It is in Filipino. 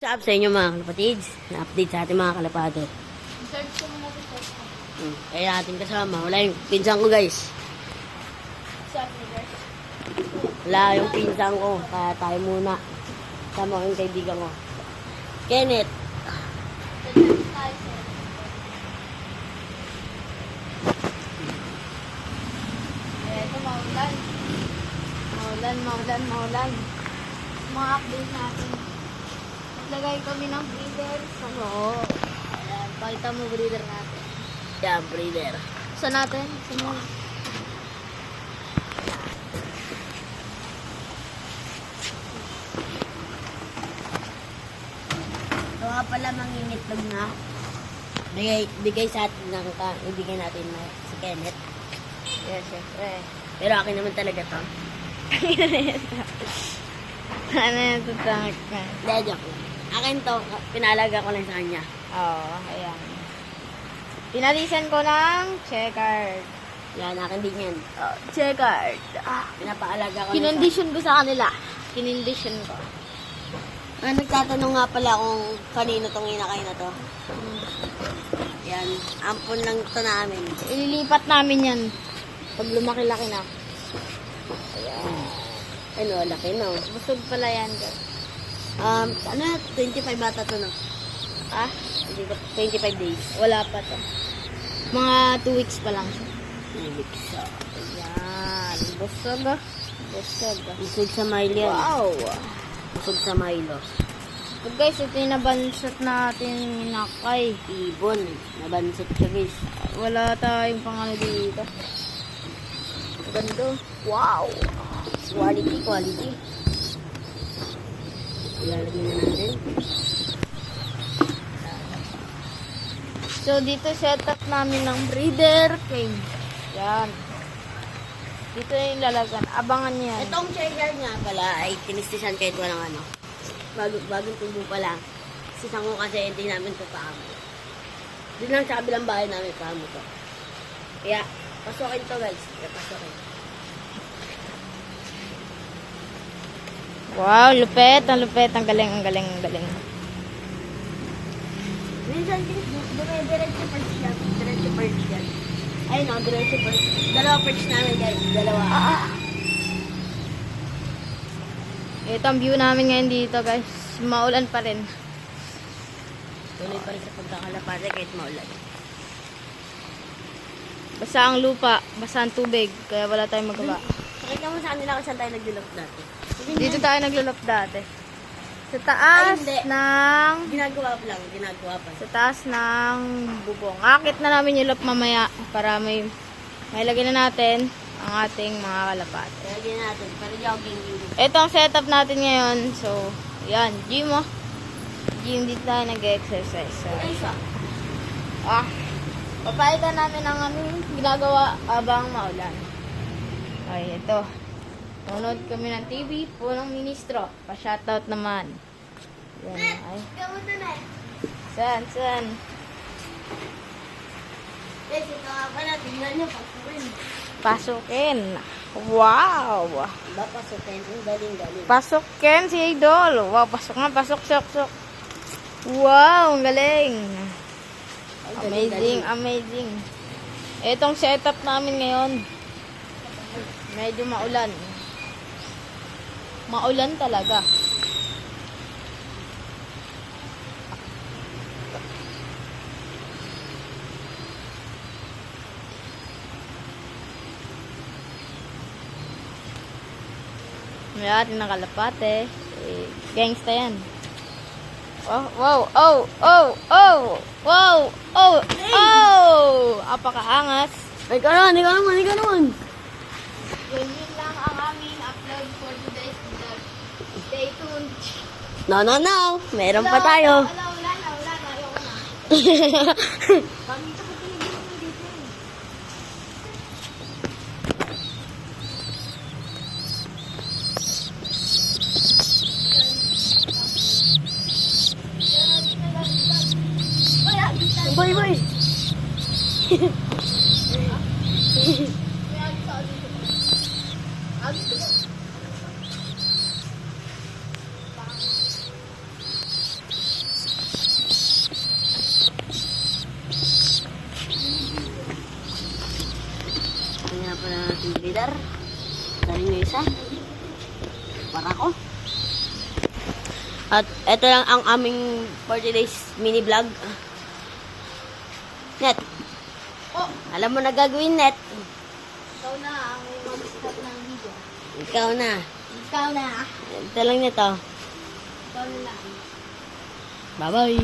What's up sa inyo mga kalapatids? Na-update sa ating mga kalapado. Search ko muna ito. Kaya natin kasama. Wala yung pinsan ko guys. Sabi ni guys. Wala yung pinsan ko. Kaya tayo muna. Sama ko yung kaibigan ko. Kenneth. Ito maulan. Maulan. Mga update natin. Naglagay kami ng breeder sa loob. Ayan, pakita mo breeder natin. Yeah, breeder. Saan natin? Saan? Ito nga pala mangingitlog na. Bigay sa atin ng ibigay natin na si Kenneth. Yes, syempre. Pero akin naman talaga to. Ano yung tutangit ka? Hindi, joke lang. Akin to, pinalaga ko lang sa kanya. Oo, ayan. Pinalisan ko ng checkered. Yan, akin din yan. Oh, checkered. Pinapaalaga ko lang sa Kinondisyon ko sa kanila. Kinondisyon ko. Nagtatanong nga pala kung kanino tong inakay na to. Yan, ampon lang to namin. Ililipat namin yan. Pag lumaki-laki na. Ano, laki no. Busog pala yan, guys. 25 bata to no? Ah? 25 days. Wala pa to. Mga 2 weeks pa lang. Yan. Busog ah. Busog sa Milo yan. Wow. Busog sa Milo. So guys, ito yung nabansot natin nakay. Ibon. Nabansot siya guys. Wala tayong pangano dito. Ganda. Wow. Quality. Ilalagay na natin. So dito setup namin ng breeder cage. Yan. Dito yung lalagan. Abangan niyo yan. Itong checker nga pala ay tinistisan kahit walang ano. Bagong tubo pa lang. Sisang ko kasi hindi namin ito paamo. Doon lang sa kabilang bahay namin paamo to. Kaya, pasokin to guys. Pasokin. Wow, lupet. Ang lupet. Ang galing. Minsan guys, diretso perch yan. Ayun o, diretso perch. Dalawa perch namin guys. Dalawa. Ito ang view namin ngayon dito, guys. Maulan pa rin. Tuloy pa rin sa pagkakalapate kahit maulan. Basa ang lupa, basa ang tubig, kaya wala tayong magawa. Pakita mo sa kanila kung saan tayo naglulok dati. Dito tayo naglulop dati. Sa taas Ay, hindi. ng... Ginagawa pa. Sa taas ng bubong. Akit na namin yung lop mamaya para may lagay na natin ang ating mga kalapat. Lagyan natin, para jogging yung Ito ang setup natin ngayon. So, yan. Gym, oh. Gym, dito tayo nag-exercise. So, papaitan namin ang aming ginagawa habang maulan. Okay, ito. Nanonood kami ng TV, punong ministro. Pa-shoutout naman. Yan, ay. Saan? Guys, ito nga pala, tingnan nyo, pagpurin. Pasukin. Wow! Diba pasukin? Ang galing. Pasukin si Idol. Wow, pasok. Wow, ang galing. Amazing. Itong setup namin ngayon, medyo maulan. Maulan talaga. May atin ng kalapate. Gangsta yan. Wow. Apakaangas. Ikaw naman. Ganyan lang ang aming upload for today's vlog. Stay tuned. No. Meron pa tayo. Wala na. Ayoko na. Bakit ako tinigil mo dito? Boy. isa. Para ko. At ito lang ang aming for today's mini vlog. Net. Oh, Alam mo na gagawin, Net. ikaw na ang mag-start ng video. Ikaw na. Ikaw na. Ito lang nito. Ikaw na lang. Bye-bye.